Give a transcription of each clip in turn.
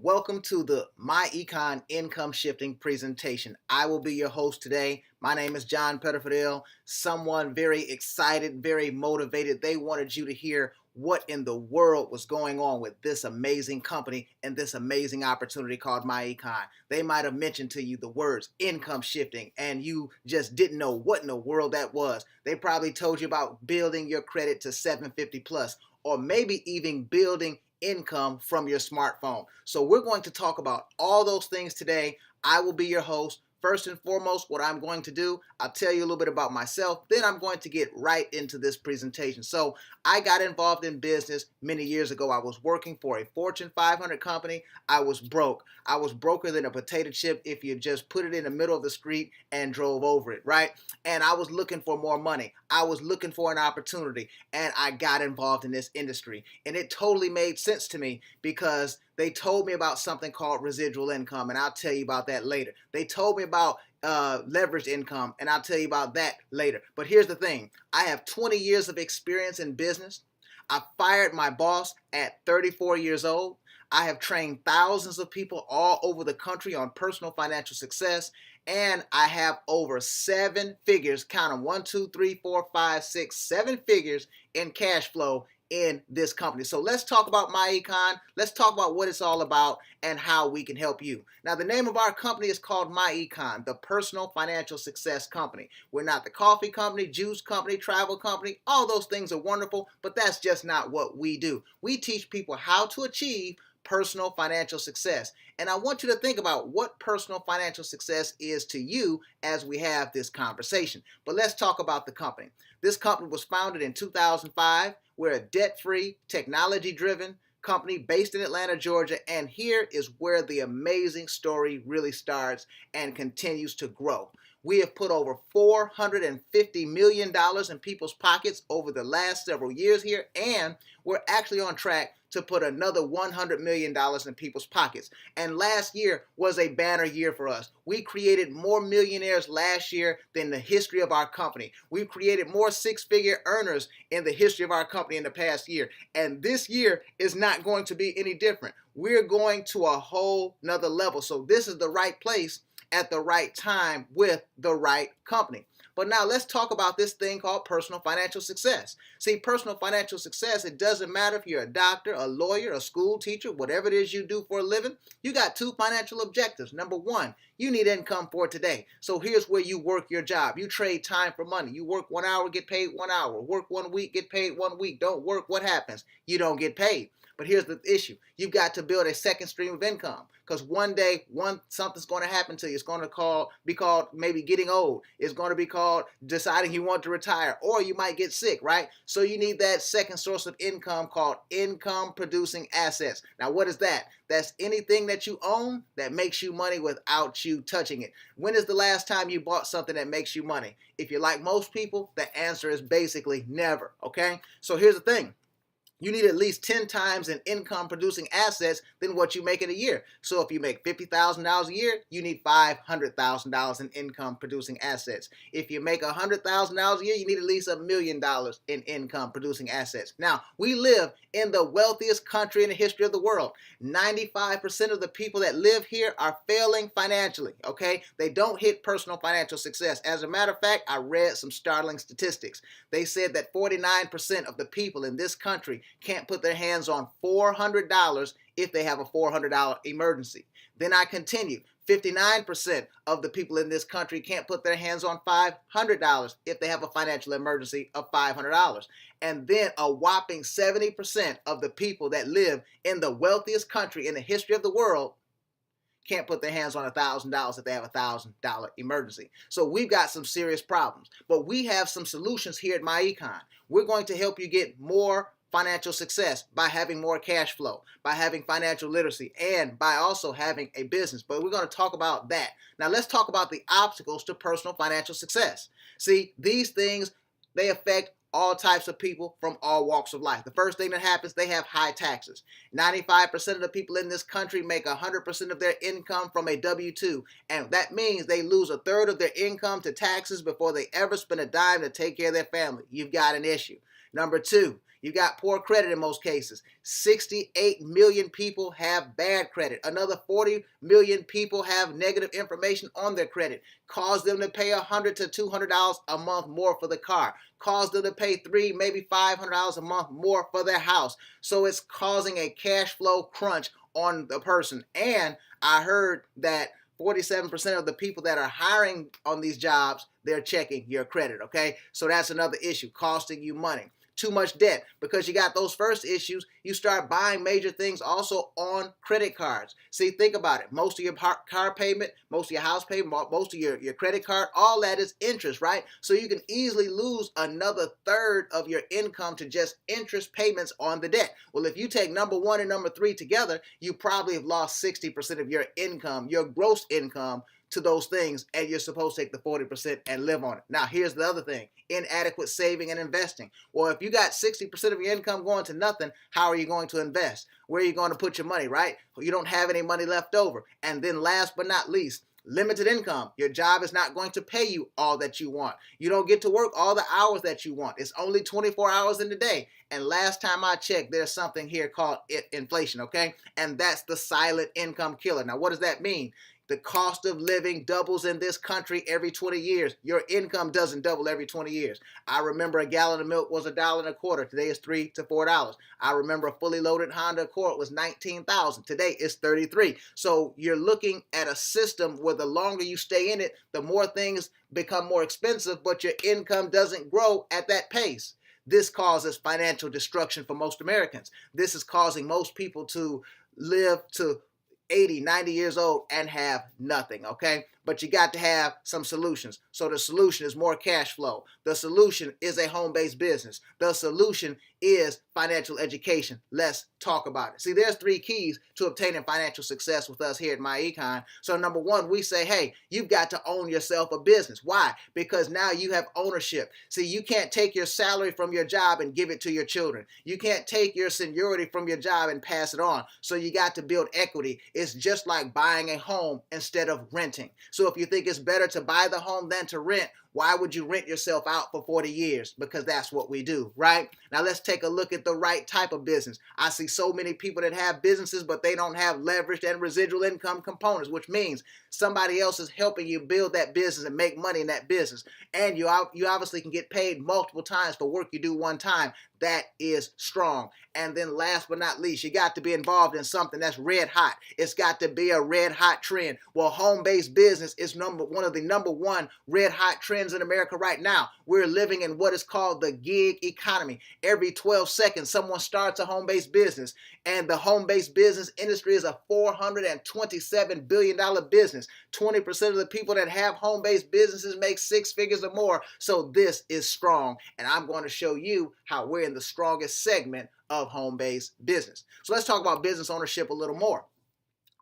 Welcome to the Myecon income shifting presentation. I will be your host today. My name is John Petterfidel. Someone very excited, very motivated. They wanted you to hear what in the world was going on with this amazing company and this amazing opportunity called Myecon. They might have mentioned to you the words income shifting and you just didn't know what in the world that was. They probably told you about building your credit to 750 plus, or maybe even building income from your smartphone. So we're going to talk about all those things today. I will be your host. First and foremost, what I'm going to do, I'll tell you a little bit about myself, then I'm going to get right into this presentation. So I got involved in business many years ago. I was working for a Fortune 500 company. I was broke. I was broker than a potato chip if you just put it in the middle of the street and drove over it, right? And I was looking for more money. I was looking for an opportunity, and I got involved in this industry. And it totally made sense to me because they told me about something called residual income, and I'll tell you about that later. They told me about leveraged income, and I'll tell you about that later. But here's the thing. I have 20 years of experience in business. I fired my boss at 34 years old. I have trained thousands of people all over the country on personal financial success, and I have over 7 figures, count them, 1, 2, 3, 4, 5, 6, 7 figures in cash flow in this company. So let's talk about Myecon. Let's talk about what it's all about and how we can help you. Now, the name of our company is called Myecon, the Personal Financial Success Company. We're not the coffee company, juice company, travel company. All those things are wonderful, but that's just not what we do. We teach people how to achieve personal financial success. And I want you to think about what personal financial success is to you as we have this conversation. But let's talk about the company. This company was founded in 2005. We're a debt-free, technology-driven company based in Atlanta, Georgia, and here is where the amazing story really starts and continues to grow. We have put over $450 million in people's pockets over the last several years here, and we're actually on track to put another $100 million in people's pockets. And last year was a banner year for us. We created more millionaires last year than the history of our company. We've created more six-figure earners in the history of our company in the past year. And this year is not going to be any different. We're going to a whole nother level. So this is the right place at the right time with the right company. But now let's talk about this thing called personal financial success. See, personal financial success, it doesn't matter if you're a doctor, a lawyer, a school teacher, whatever it is you do for a living, you got 2 financial objectives. Number 1, you need income for today. So here's where you work your job. You trade time for money. You work 1 hour, get paid 1 hour. Work 1 week, get paid 1 week. Don't work, what happens? You don't get paid. But here's the issue. You've got to build a second stream of income because one day something's going to happen to you. It's going to be called maybe getting old. It's going to be called deciding you want to retire, or you might get sick, right? So you need that second source of income called income producing assets. Now, what is that? That's anything that you own that makes you money without you touching it. When is the last time you bought something that makes you money? If you're like most people, the answer is basically never, okay? So here's the thing. You need at least 10 times in income producing assets than what you make in a year. So if you make $50,000 a year, you need $500,000 in income producing assets. If you make $100,000 a year, you need at least $1 million in income producing assets. Now, we live in the wealthiest country in the history of the world. 95% of the people that live here are failing financially, okay? They don't hit personal financial success. As a matter of fact, I read some startling statistics. They said that 49% of the people in this country can't put their hands on $400 if they have a $400 emergency. Then I continue. 59% of the people in this country can't put their hands on $500 if they have a financial emergency of $500. And then a whopping 70% of the people that live in the wealthiest country in the history of the world can't put their hands on $1,000 if they have a $1,000 emergency. So we've got some serious problems. But we have some solutions here at Myecon. We're going to help you get more financial success by having more cash flow, by having financial literacy, and by also having a business. But we're going to talk about that. Now let's talk about the obstacles to personal financial success. See, these things, they affect all types of people from all walks of life. The first thing that happens, they have high taxes. 95% of the people in this country make 100% of their income from a W-2, and that means they lose 1/3 of their income to taxes before they ever spend a dime to take care of their family. You've got an issue. Number two, you got poor credit in most cases. 68 million people have bad credit. Another 40 million people have negative information on their credit. Cause them to pay $100 to $200 a month more for the car. Cause them to pay $300, maybe $500 a month more for their house. So it's causing a cash flow crunch on the person. And I heard that 47% of the people that are hiring on these jobs, they're checking your credit, okay? So that's another issue, costing you money. Too much debt. Because you got those first issues, you start buying major things also on credit cards. See, think about it. Most of your car payment, most of your house payment, most of your credit card, all that is interest, right? So you can easily lose another third of your income to just interest payments on the debt. Well, if you take number one and number three together, you probably have lost 60% of your income, your gross income, to those things, and you're supposed to take the 40% and live on it. Now, here's the other thing, inadequate saving and investing. Well, if you got 60% of your income going to nothing, how are you going to invest? Where are you going to put your money, right? You don't have any money left over. And then last but not least, limited income. Your job is not going to pay you all that you want. You don't get to work all the hours that you want. It's only 24 hours in the day. And last time I checked, there's something here called inflation, okay? And that's the silent income killer. Now, what does that mean? The cost of living doubles in this country every 20 years. Your income doesn't double every 20 years. I remember a gallon of milk was $1.25. Today it's $3 to $4. I remember a fully loaded Honda Accord was $19,000. Today it's $33. So you're looking at a system where the longer you stay in it, the more things become more expensive, but your income doesn't grow at that pace. This causes financial destruction for most Americans. This is causing most people to live to 80, 90 years old and have nothing, okay? But you got to have some solutions. So the solution is more cash flow. The solution is a home-based business. The solution is financial education. Let's talk about it. See, there's 3 keys to obtaining financial success with us here at Myecon. So number one, we say, hey, you've got to own yourself a business. Why? Because now you have ownership. See, you can't take your salary from your job and give it to your children. You can't take your seniority from your job and pass it on. So you got to build equity. It's just like buying a home instead of renting. So if you think it's better to buy the home than to rent, why would you rent yourself out for 40 years? Because that's what we do, right? Now let's take a look at the right type of business. I see so many people that have businesses, but they don't have leveraged and residual income components, which means somebody else is helping you build that business and make money in that business. And you obviously can get paid multiple times for work you do one time. That is strong. And then last but not least, you got to be involved in something that's red hot. It's got to be a red hot trend. Well, home-based business is one of the number one red hot trends in America right now. We're living in what is called the gig economy. Every 12 seconds, someone starts a home-based business. And the home-based business industry is a $427 billion business. 20% of the people that have home-based businesses make 6 figures or more. So this is strong. And I'm going to show you how we're in the strongest segment of home-based business. So let's talk about business ownership a little more.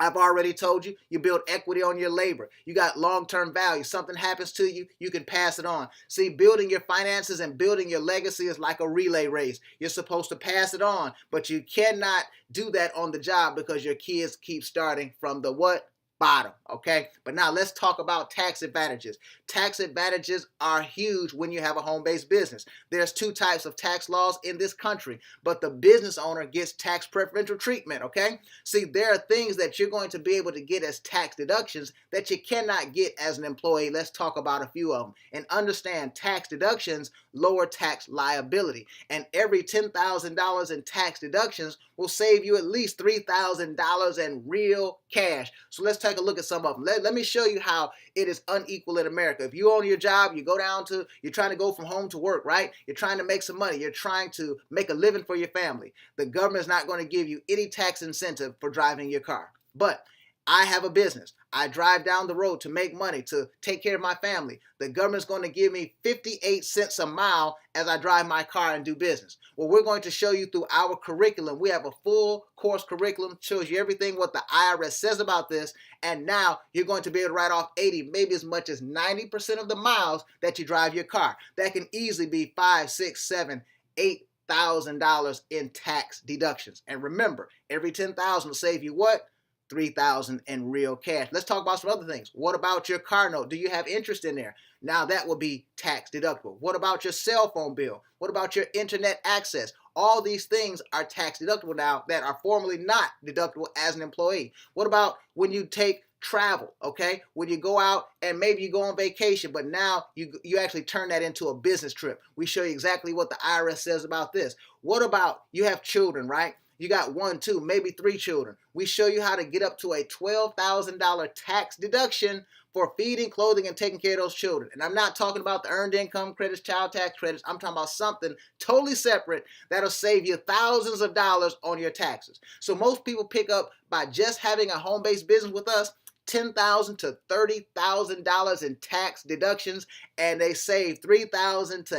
I've already told you, you build equity on your labor. You got long-term value. Something happens to you, you can pass it on. See, building your finances and building your legacy is like a relay race. You're supposed to pass it on, but you cannot do that on the job because your kids keep starting from the what? Bottom, okay? But now let's talk about tax advantages. Tax advantages are huge when you have a home-based business. There's 2 types of tax laws in this country, but the business owner gets tax preferential treatment, okay? See, there are things that you're going to be able to get as tax deductions that you cannot get as an employee. Let's talk about a few of them. And understand, tax deductions lower tax liability. And every $10,000 in tax deductions will save you at least $3,000 in real cash. So let's take a look at some of them. Let me show you how it is unequal in America. If you own your job, you're trying to go from home to work, right? You're trying to make some money. You're trying to make a living for your family. The government is not going to give you any tax incentive for driving your car. But I have a business. I drive down the road to make money, to take care of my family. The government's going to give me 58 cents a mile as I drive my car and do business. Well, we're going to show you through our curriculum. We have a full course curriculum, shows you everything what the IRS says about this. And now you're going to be able to write off 80, maybe as much as 90% of the miles that you drive your car. That can easily be $5, $6, $7, $8,000 in tax deductions. And remember, every $10,000 will save you what? $3,000 in real cash. Let's talk about some other things. What about your car note? Do you have interest in there? Now that will be tax deductible. What about your cell phone bill? What about your internet access? All these things are tax deductible now that are formerly not deductible as an employee. What about when you take travel, okay? When you go out and maybe you go on vacation, but now you actually turn that into a business trip. We show you exactly what the IRS says about this. What about you have children, right? You got 1, 2, maybe 3 children. We show you how to get up to a $12,000 tax deduction for feeding, clothing, and taking care of those children. And I'm not talking about the earned income credits, child tax credits. I'm talking about something totally separate that'll save you thousands of dollars on your taxes. So most people pick up by just having a home-based business with us, $10,000 to $30,000 in tax deductions, and they save $3,000 to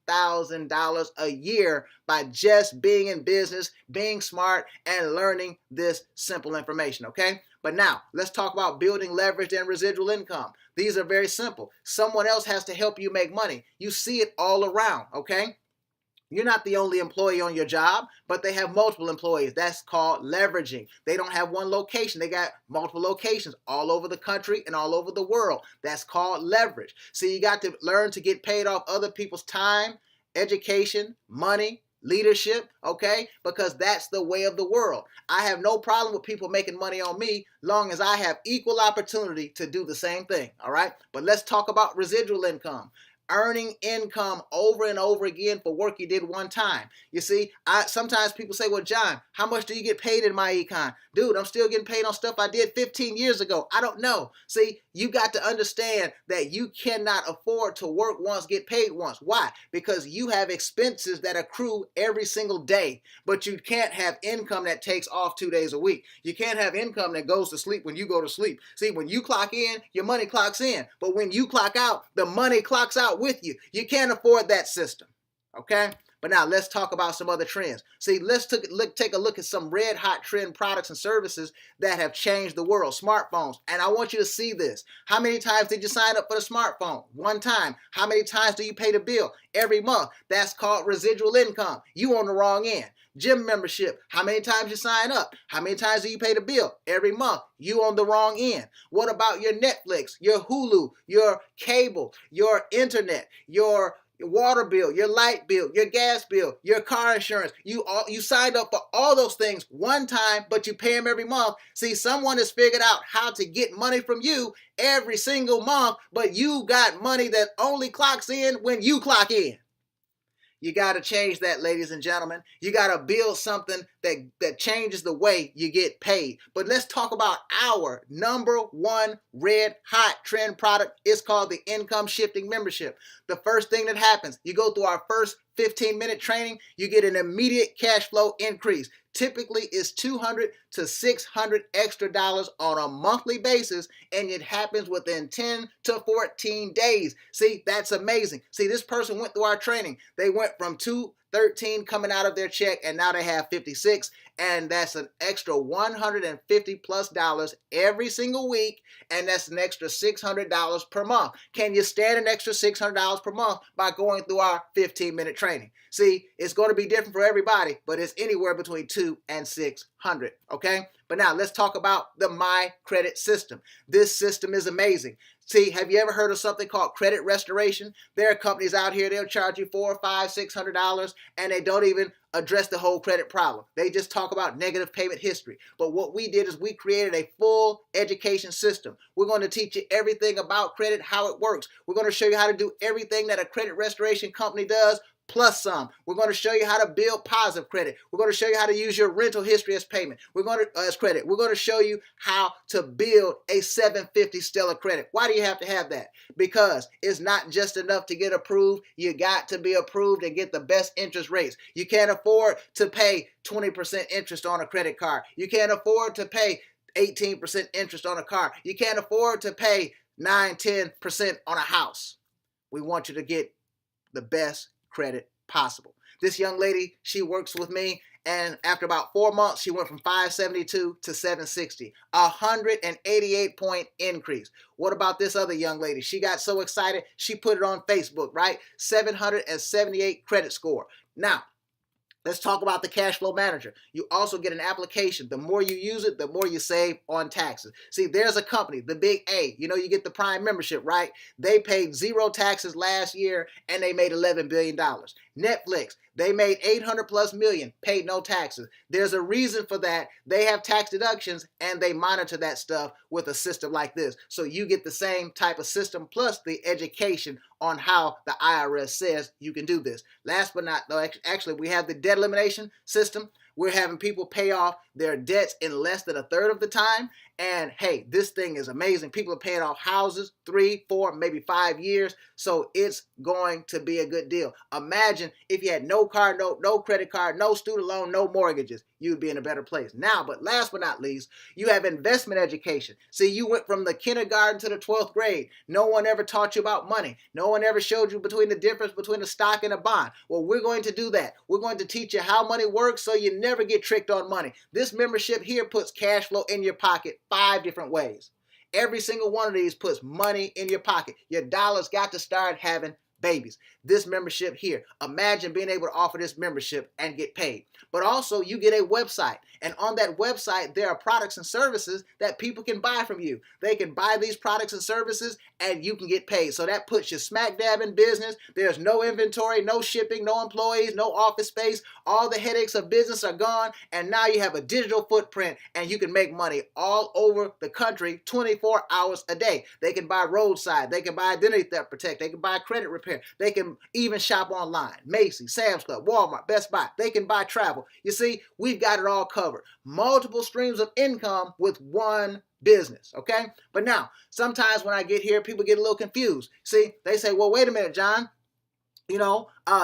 $9,000 a year by just being in business, being smart, and learning this simple information, okay? But now, let's talk about building leverage and residual income. These are very simple. Someone else has to help you make money. You see it all around, okay? You're not the only employee on your job, but they have multiple employees. That's called leveraging. They don't have one location. They got multiple locations all over the country and all over the world. That's called leverage. So you got to learn to get paid off other people's time, education, money, leadership, okay? Because that's the way of the world. I have no problem with people making money on me long as I have equal opportunity to do the same thing, all right? But let's talk about residual income. Earning income over and over again for work you did one time. You see, sometimes people say, well, John, how much do you get paid in Myecon? Dude, I'm still getting paid on stuff I did 15 years ago. I don't know. See, you got to understand that you cannot afford to work once, get paid once. Why? Because you have expenses that accrue every single day, but you can't have income that takes off 2 days a week. You can't have income that goes to sleep when you go to sleep. See, when you clock in, your money clocks in. But when you clock out, the money clocks out with you. You can't afford that system, okay? But now let's talk about some other trends. See, let's take a look at some red hot trend products and services that have changed the world. Smartphones. And I want you to see this. How many times did you sign up for the smartphone? One time. How many times do you pay the bill? Every month. That's called residual income. You on the wrong end. Gym membership. How many times you sign up? How many times do you pay the bill? Every month. You on the wrong end. What about your Netflix, your Hulu, your cable, your internet, your water bill, your light bill, your gas bill, your car insurance? You signed up for all those things one time, but you pay them every month. See, someone has figured out how to get money from you every single month, but you got money that only clocks in when you clock in. You got to change that, ladies and gentlemen. You got to build something that changes the way you get paid. But let's talk about our number one red hot trend product. It's called the Income Shifting Membership. The first thing that happens, you go through our first 15-minute training, you get an immediate cash flow increase. Typically, it's $200 to $600 extra dollars on a monthly basis, and it happens within 10 to 14 days. See, that's amazing. See, this person went through our training. They went from $213 coming out of their check, and now they have 56, and that's an extra $150 plus every single week, and that's an extra $600 per month. Can you stand an extra $600 per month by going through our 15-minute training? See, it's going to be different for everybody, but it's anywhere between $200 and $600, okay? But now let's talk about the My Credit system. This system is amazing. See, have you ever heard of something called credit restoration? There are companies out here, they'll charge you $400, $500, $600, and they don't even address the whole credit problem. They just talk about negative payment history. But what we did is we created a full education system. We're going to teach you everything about credit, how it works. We're going to show you how to do everything that a credit restoration company does, plus some. We're going to show you how to build positive credit. We're going to show you how to use your rental history as payment. As credit. We're going to show you how to build a 750 Stellar credit. Why do you have to have that? Because it's not just enough to get approved. You got to be approved and get the best interest rates. You can't afford to pay 20% interest on a credit card. You can't afford to pay 18% interest on a car. You can't afford to pay 9-10% on a house. We want you to get the best credit possible. This young lady, she works with me, and after about 4 months, she went from 572 to 760, 188-point increase. What about this other young lady? She got so excited, she put it on Facebook, right? 778 credit score. Now, Let's talk about the cash flow manager. You also get an application. The more you use it, the more you save on taxes. See, there's a company, the big A. You know, you get the Prime membership, right? They paid 0 taxes last year and they made $11 billion. Netflix, they made 800 plus million, paid no taxes. There's a reason for that. They have tax deductions and they monitor that stuff with a system like this. So you get the same type of system plus the education on how the IRS says you can do this. Last but not, actually, we have the debt elimination system. We're having people pay off their debts in less than a third of the time. And hey, this thing is amazing. People are paying off houses 3, 4, maybe 5 years. So it's going to be a good deal. Imagine if you had no car note, no credit card, no student loan, no mortgages. You'd be in a better place. Now, but last but not least, you have investment education. See, you went from the kindergarten to the 12th grade. No one ever taught you about money. No one ever showed you between the difference between a stock and a bond. Well, we're going to do that. We're going to teach you how money works so you never get tricked on money. This membership here puts cash flow in your pocket 5 different ways. Every single one of these puts money in your pocket. Your dollars got to start having babies. This membership here, imagine being able to offer this membership and get paid. But also you get a website, and on that website there are products and services that people can buy from you. They can buy these products and services and you can get paid. So that puts you smack dab in business. There's no inventory, no shipping, no employees, no office space. All the headaches of business are gone, and now you have a digital footprint and you can make money all over the country 24 hours a day. They can buy roadside, they can buy identity theft protect, they can buy credit repair, they can even shop online. Macy's, Sam's Club, Walmart, Best Buy. They can buy travel. You see, we've got it all covered. Multiple streams of income with one business, okay? But now, sometimes when I get here, people get a little confused. See, they say, well, wait a minute, John. You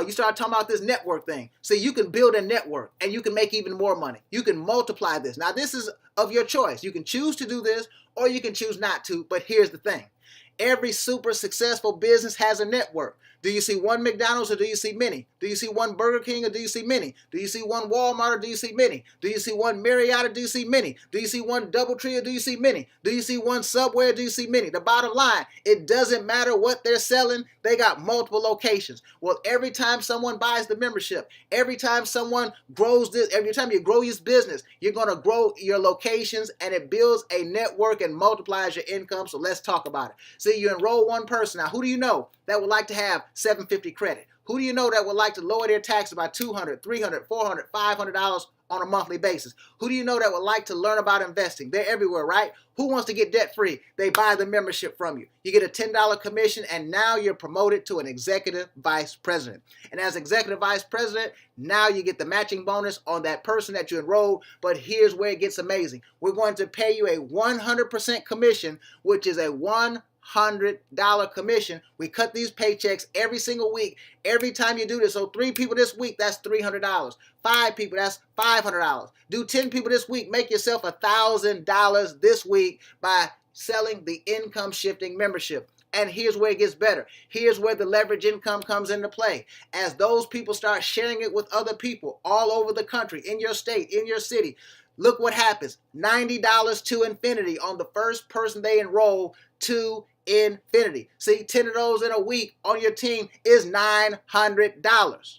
start talking about this network thing. See, you can build a network and you can make even more money. You can multiply this. Now, this is of your choice. You can choose to do this or you can choose not to, but here's the thing. Every super successful business has a network. Do you see one McDonald's or do you see many? Do you see one Burger King or do you see many? Do you see one Walmart or do you see many? Do you see one Marriott or do you see many? Do you see one DoubleTree or do you see many? Do you see one Subway or do you see many? The bottom line, it doesn't matter what they're selling. They got multiple locations. Well, every time someone buys the membership, every time someone grows this, every time you grow your business, you're going to grow your locations and it builds a network and multiplies your income. So let's talk about it. See, you enroll one person. Now, who do you know that would like to have 750 credit? Who do you know that would like to lower their taxes by $200, $300, $400, $500 on a monthly basis? Who do you know that would like to learn about investing? They're everywhere, right? Who wants to get debt free? They buy the membership from you. You get a $10 commission and now you're promoted to an executive vice president. And as executive vice president, now you get the matching bonus on that person that you enrolled. But here's where it gets amazing. We're going to pay you a 100% commission, which is a $100 commission. We cut these paychecks every single week, every time you do this. So 3 people this week, that's $300. 5 people, that's $500. Do 10 people this week, make yourself $1,000 this week by selling the income shifting membership. And here's where it gets better. Here's where the leverage income comes into play. As those people start sharing it with other people all over the country, in your state, in your city, look what happens. $90 to infinity on the first person they enroll to infinity. See, 10 of those in a week on your team is $900.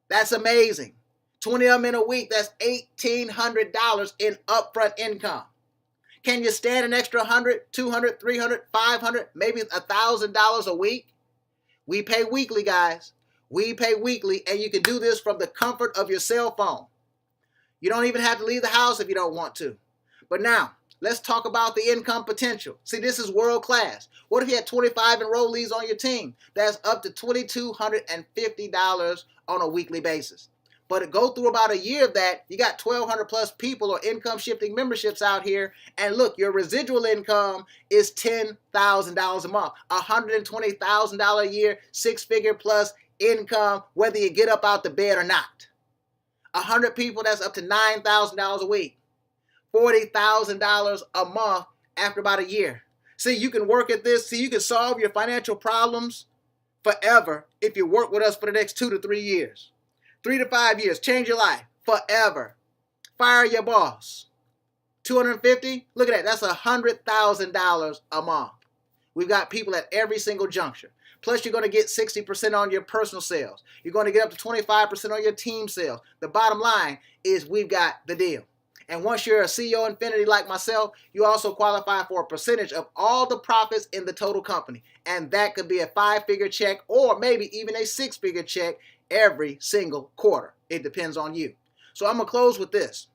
That's amazing. 20 of them in a week, that's $1,800 in upfront income. Can you stand an extra $100, $200, $300, $500, maybe $1,000 a week? We pay weekly, guys. We pay weekly, and you can do this from the comfort of your cell phone. You don't even have to leave the house if you don't want to. But now, let's talk about the income potential. See, this is world class. What if you had 25 enrollees on your team? That's up to $2,250 on a weekly basis. But go through about a year of that, you got 1,200 plus people or income shifting memberships out here. And look, your residual income is $10,000 a month, $120,000 a year, 6-figure plus income, whether you get up out the bed or not. 100 people, that's up to $9,000 a week. $40,000 a month after about a year. See, you can work at this. See, you can solve your financial problems forever if you work with us for the next 2 to 3 years. 3 to 5 years. Change your life forever. Fire your boss. 250? Look at that. That's $100,000 a month. We've got people at every single juncture. Plus, you're going to get 60% on your personal sales. You're going to get up to 25% on your team sales. The bottom line is we've got the deal. And once you're a CEO Infinity like myself, you also qualify for a percentage of all the profits in the total company. And that could be a 5-figure check or maybe even a 6-figure check every single quarter. It depends on you. So I'm going to close with this.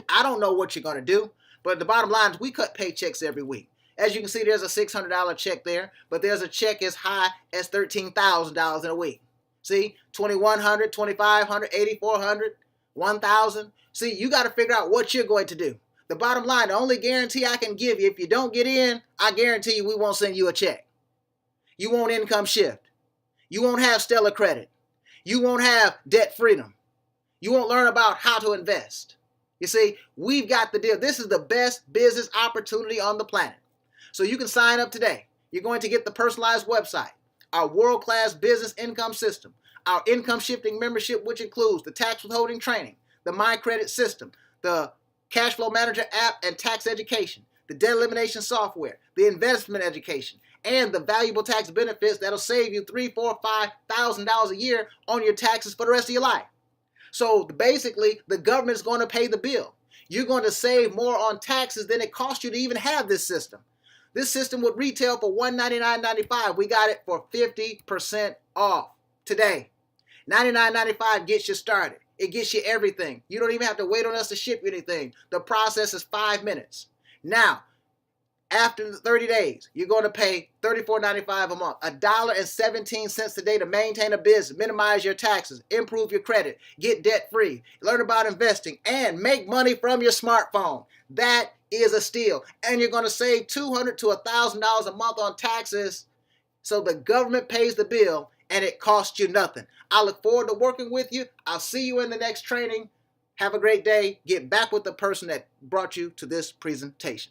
I don't know what you're going to do, but the bottom line is we cut paychecks every week. As you can see, there's a $600 check there, but there's a check as high as $13,000 in a week. See, $2,100, $2,500, $8,400, $1,000. See, you got to figure out what you're going to do. The bottom line, the only guarantee I can give you, if you don't get in, I guarantee you we won't send you a check. You won't income shift. You won't have stellar credit. You won't have debt freedom. You won't learn about how to invest. You see, we've got the deal. This is the best business opportunity on the planet. So you can sign up today. You're going to get the personalized website, our world-class business income system, our income shifting membership, which includes the tax withholding training, the My Credit system, the cash flow manager app and tax education, the debt elimination software, the investment education, and the valuable tax benefits that'll save you $3,000, $4,000, $5,000 a year on your taxes for the rest of your life. So basically, the government's going to pay the bill. You're going to save more on taxes than it costs you to even have this system. This system would retail for $199.95. We got it for 50% off today. $99.95 gets you started. It gets you everything. You don't even have to wait on us to ship you anything. The process is 5 minutes. Now, after the 30 days, you're going to pay $34.95 a month, $1.17 a day to maintain a business, minimize your taxes, improve your credit, get debt-free, learn about investing, and make money from your smartphone. That is a steal. And you're going to save $200 to $1,000 a month on taxes. So the government pays the bill and it costs you nothing. I look forward to working with you. I'll see you in the next training. Have a great day. Get back with the person that brought you to this presentation.